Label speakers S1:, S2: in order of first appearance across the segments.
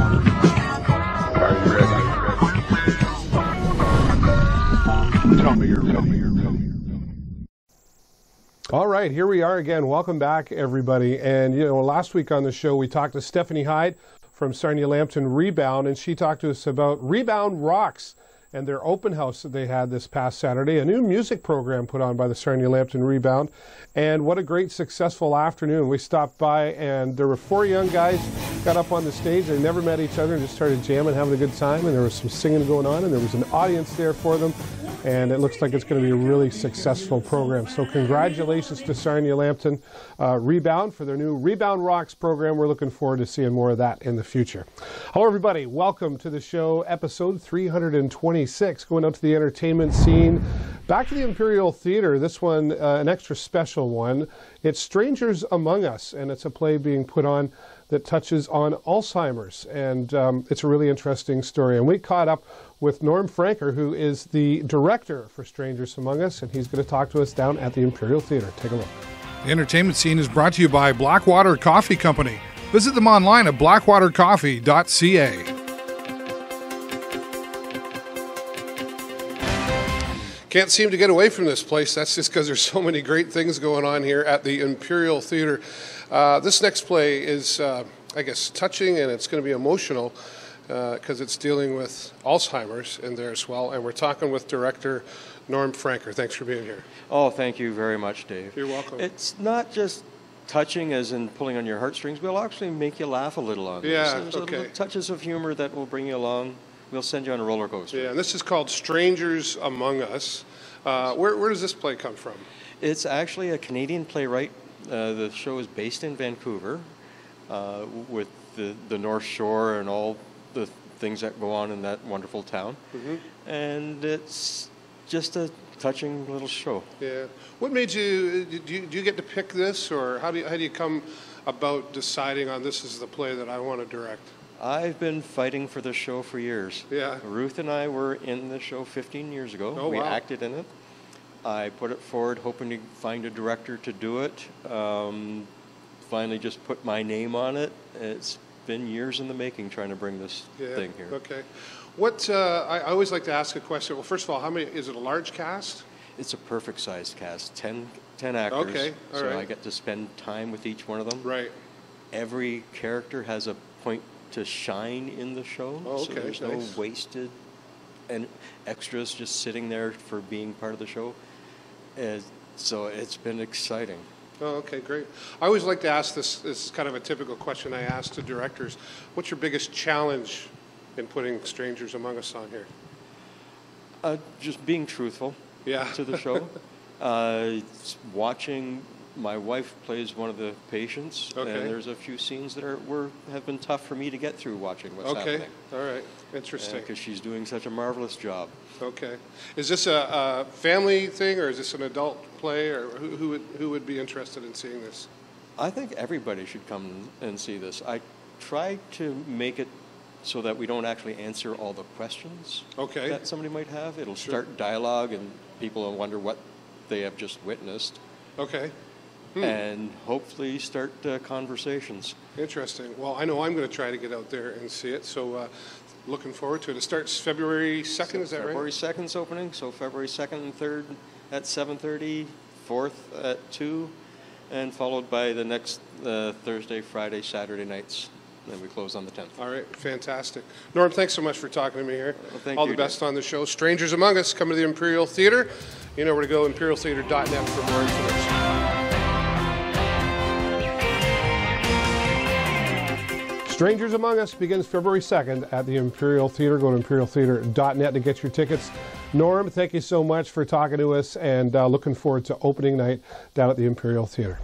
S1: Are you ready? Tell me you're ready.
S2: All right, here we are again. Welcome back, everybody. And, you know, last week on the show, we talked to Stephanie Hyde from Sarnia Lambton Rebound, and she talked to us about Rebound Rocks and their open house that they had this past Saturday, a new music program put on by the Sarnia Lambton Rebound. And what a great, successful afternoon. We stopped by, and there were 4 young guys got up on the stage. They never met each other and just started jamming, having a good time, and there was some singing going on, and there was an audience there for them. And it looks like it's going to be a really successful program. So congratulations to Sarnia Lambton Rebound for their new Rebound Rocks program. We're looking forward to seeing more of that in the future. Hello, everybody. Welcome to the show, episode 326, going out to the entertainment scene. Back to the Imperial Theatre. This one, an extra special one. It's Strangers Among Us, and it's a play being put on that touches on Alzheimer's. And it's a really interesting story. And we caught up with Norm Francoeur, who is the director for Strangers Among Us, and he's going to talk to us down at the Imperial Theatre. Take a look.
S3: The entertainment scene is brought to you by Blackwater Coffee Company. Visit them online at blackwatercoffee.ca.
S2: Can't seem to get away from this place. That's just because there's so many great things going on here at the Imperial Theatre. This next play is, I guess, touching, and it's going to be emotional because it's dealing with Alzheimer's in there as well. And we're talking with director Norm Francoeur. Thanks for being here.
S4: Oh, thank you very much, Dave.
S2: You're welcome.
S4: It's not just touching as in pulling on your heartstrings. We'll actually make you laugh a little on this.
S2: Yeah,
S4: There's
S2: okay.
S4: little touches of humor that will bring you along. We'll send you on a roller coaster.
S2: Yeah, and this is called Strangers Among Us. Where does this play come from?
S4: It's actually a Canadian playwright. The show is based in Vancouver with the North Shore and all the things that go on in that wonderful town. Mm-hmm. And it's just a touching little show.
S2: Yeah. What made you, do you get to pick this, or how do you come about deciding on this is the play that I want to direct?
S4: I've been fighting for this show for years.
S2: Yeah.
S4: Ruth and I were in the show 15 years ago.
S2: Oh,
S4: we
S2: wow.
S4: acted in it. I put it forward hoping to find a director to do it. Finally just put my name on it. It's been years in the making trying to bring this thing here.
S2: Okay. What, I always like to ask a question. Well, first of all, how many, is it a large cast?
S4: It's a perfect sized cast, 10 actors.
S2: Okay, all right.
S4: So I get to spend time with each one of them.
S2: Right.
S4: Every character has a point to shine in the show.
S2: Oh, okay,
S4: so there's
S2: nice.
S4: no wasted and extras just sitting there for being part of the show. So it's been exciting.
S2: Oh, okay, great. I always like to ask this is kind of a typical question I ask to directors. What's your biggest challenge in putting Strangers Among Us on here?
S4: Just being truthful to the show. Watching, my wife plays one of the patients, and there's a few scenes that have been tough for me to get through watching what's happening.
S2: All right, interesting.
S4: Because she's doing such a marvelous job.
S2: Okay. Is this a family thing, or is this an adult play, or who would be interested in seeing this?
S4: I think everybody should come and see this. I try to make it so that we don't actually answer all the questions that somebody might have. It'll start dialogue, and people will wonder what they have just witnessed.
S2: Okay.
S4: And hopefully start conversations.
S2: Interesting. Well, I know I'm going to try to get out there and see it, so looking forward to it. It starts February 2nd, is that right?
S4: February 2nd's opening, so February 2nd and 3rd at 7:30, 4th at 2, and followed by the next Thursday, Friday, Saturday nights. Then we close on the 10th. All
S2: right, fantastic. Norm, thanks so much for talking to me here.
S4: Well, thank
S2: All
S4: you,
S2: the best on the show. Strangers Among Us, coming to the Imperial Theatre. You know where to go, imperialtheatre.net for more information. Strangers Among Us begins February 2nd at the Imperial Theatre. Go to imperialtheatre.net to get your tickets. Norm, thank you so much for talking to us, and looking forward to opening night down at the Imperial Theatre.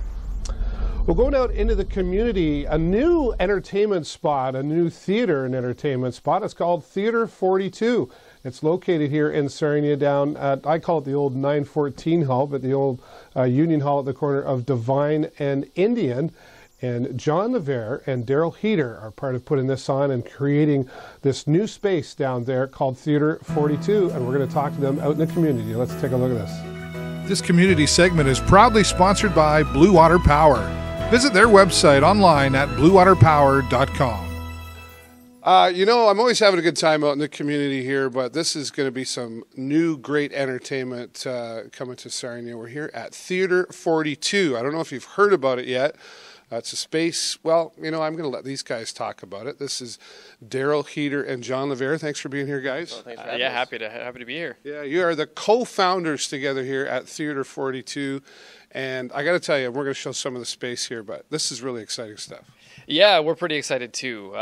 S2: We're going out into the community, a new entertainment spot, a new theater and entertainment spot. It's called Theater 42. It's located here in Sarnia down at, I call it the old 914 Hall, but the old Union Hall at the corner of Divine and Indian. And John Leverre and Darryl Heater are part of putting this on and creating this new space down there called Theater 42. And we're going to talk to them out in the community. Let's take a look at this.
S3: This community segment is proudly sponsored by Blue Water Power. Visit their website online at bluewaterpower.com. You know, I'm always having a good time out in the community here, but this is going to be some new great entertainment coming to Sarnia. We're here at Theater 42. I don't know if you've heard about it yet. It's a space, well, you know, I'm going to let these guys talk about it. This is Darryl, Heater, and Heater Leverre. Thanks for being here, guys.
S5: Well, thanks for having us. Happy to be here.
S3: Yeah, you are the co-founders together here at Theater 42. And I got to tell you, we're going to show some of the space here, but this is really exciting stuff.
S5: Yeah, we're pretty excited too.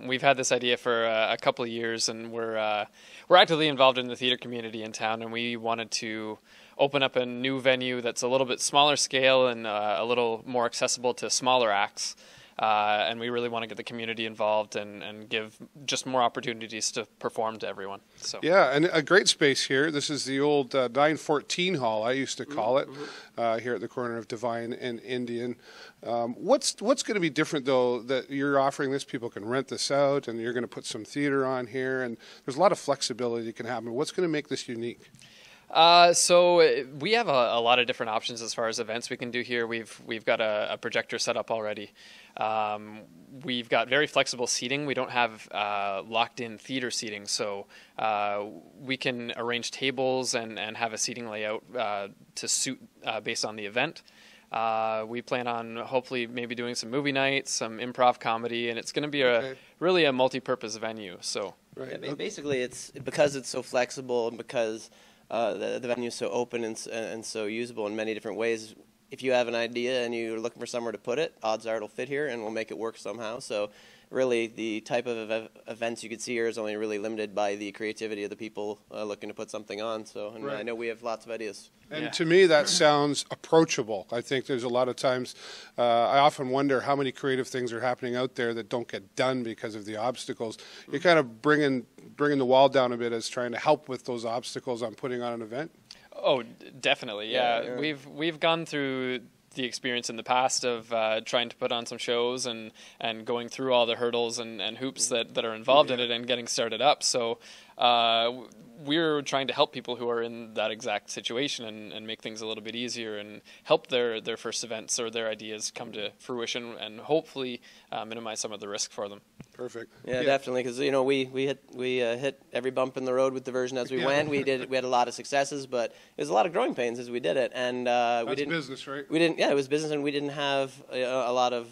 S5: We've had this idea for a couple of years, and we're actively involved in the theater community in town, and we wanted to open up a new venue that's a little bit smaller scale and a little more accessible to smaller acts. And we really want to get the community involved and give just more opportunities to perform to everyone. So
S3: yeah, and a great space here. This is the old 914 Hall, I used to call it, here at the corner of Divine and Indian. What's going to be different, though, that you're offering this? People can rent this out, and you're going to put some theater on here, and there's a lot of flexibility that can happen. What's going to make this unique?
S5: So we have a lot of different options as far as events we can do here. We've got a projector set up already. We've got very flexible seating. We don't have locked-in theater seating, so we can arrange tables and have a seating layout to suit based on the event. We plan on hopefully maybe doing some movie nights, some improv comedy, and it's going to be really a multi-purpose venue. So
S6: yeah, basically, it's because it's so flexible and because the venue is so open and so usable in many different ways. If you have an idea and you're looking for somewhere to put it, odds are it'll fit here and we'll make it work somehow. So really the type of events you could see here is only really limited by the creativity of the people looking to put something on. So and I know we have lots of ideas.
S3: And to me, that sounds approachable. I think there's a lot of times, I often wonder how many creative things are happening out there that don't get done because of the obstacles. You're kind of bringing the wall down a bit as trying to help with those obstacles on putting on an event.
S5: Oh, definitely, yeah. We've gone through the experience in the past of trying to put on some shows and going through all the hurdles and hoops that are involved in it and getting started up. So we're trying to help people who are in that exact situation and make things a little bit easier and help their first events or their ideas come to fruition and hopefully minimize some of the risk for them.
S3: Perfect.
S6: Yeah, definitely, because you know we hit every bump in the road with the version as we went. We had a lot of successes, but it was a lot of growing pains as we did it, and we didn't.
S3: Business, right?
S6: We didn't. Yeah, it was business, and we didn't have a lot of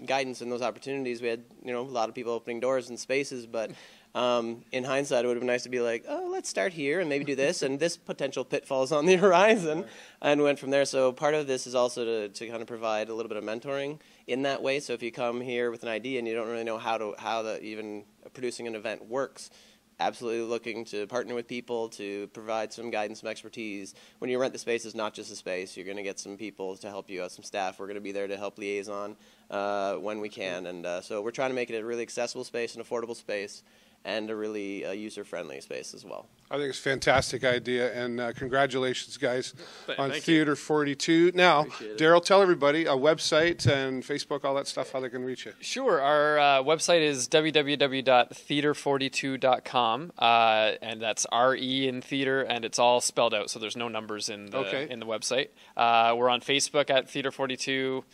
S6: guidance in those opportunities. We had a lot of people opening doors and spaces, but. In hindsight, it would have been nice to be like, oh, let's start here and maybe do this, and this potential pitfall is on the horizon, and went from there. So part of this is also to kind of provide a little bit of mentoring in that way. So if you come here with an idea and you don't really know how even producing an event works, absolutely looking to partner with people to provide some guidance, some expertise. When you rent the space, it's not just a space. You're going to get some people to help you out, some staff. We're going to be there to help liaison when we can, and so we're trying to make it a really accessible space, an affordable space, and a really user-friendly space as well.
S3: I think it's a fantastic idea, and congratulations, guys, on
S5: Thank
S3: Theater 42. Now, Darryl, tell everybody a website and Facebook, all that stuff, how they can reach you.
S5: Sure. Our website is www.theater42.com, and that's R-E in theater, and it's all spelled out, so there's no numbers in the website. We're on Facebook at Theater 42,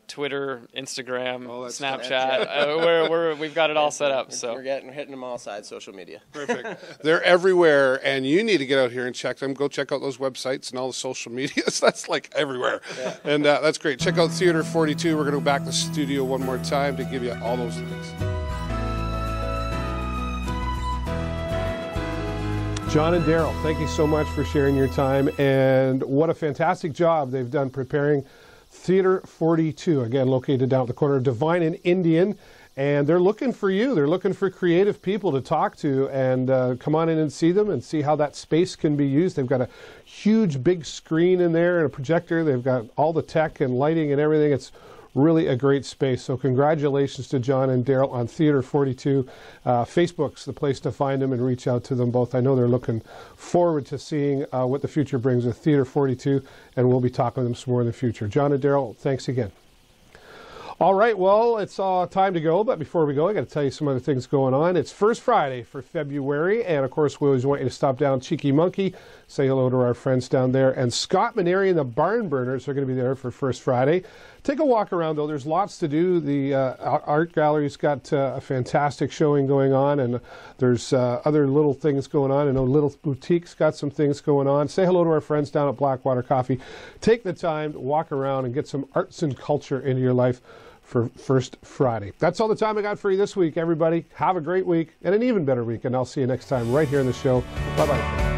S5: Twitter, Instagram, Snapchat. We've got it all set up. So
S6: we're hitting them all sides, social media.
S3: Perfect. They're everywhere, and you need to get out here and check them. Go check out those websites and all the social medias. That's like everywhere. Yeah. And that's great. Check out Theater 42. We're going to go back to the studio one more time to give you all those things.
S2: John and Darryl, thank you so much for sharing your time, and what a fantastic job they've done preparing Theater 42, again located down at the corner of Divine and Indian. And they're looking for you. They're looking for creative people to talk to, and come on in and see them and see how that space can be used. They've got a huge big screen in there and a projector. They've got all the tech and lighting and everything. It's really a great space. So congratulations to John and Darryl on Theater 42. Facebook's the place to find them and reach out to them both. I know they're looking forward to seeing what the future brings with Theater 42, and we'll be talking to them some more in the future. John and Darryl, thanks again. All right, well, it's time to go, but before we go, I got to tell you some other things going on. It's First Friday for February, and of course, we always want you to stop down Cheeky Monkey, say hello to our friends down there, and Scott Manery and the Barnburners are going to be there for First Friday. Take a walk around, though. There's lots to do. The art gallery's got a fantastic showing going on, and there's other little things going on. I know Little Boutique's got some things going on. Say hello to our friends down at Blackwater Coffee. Take the time to walk around and get some arts and culture into your life for First Friday. That's all the time I got for you this week, everybody. Have a great week and an even better week, and I'll see you next time right here on the show. Bye-bye.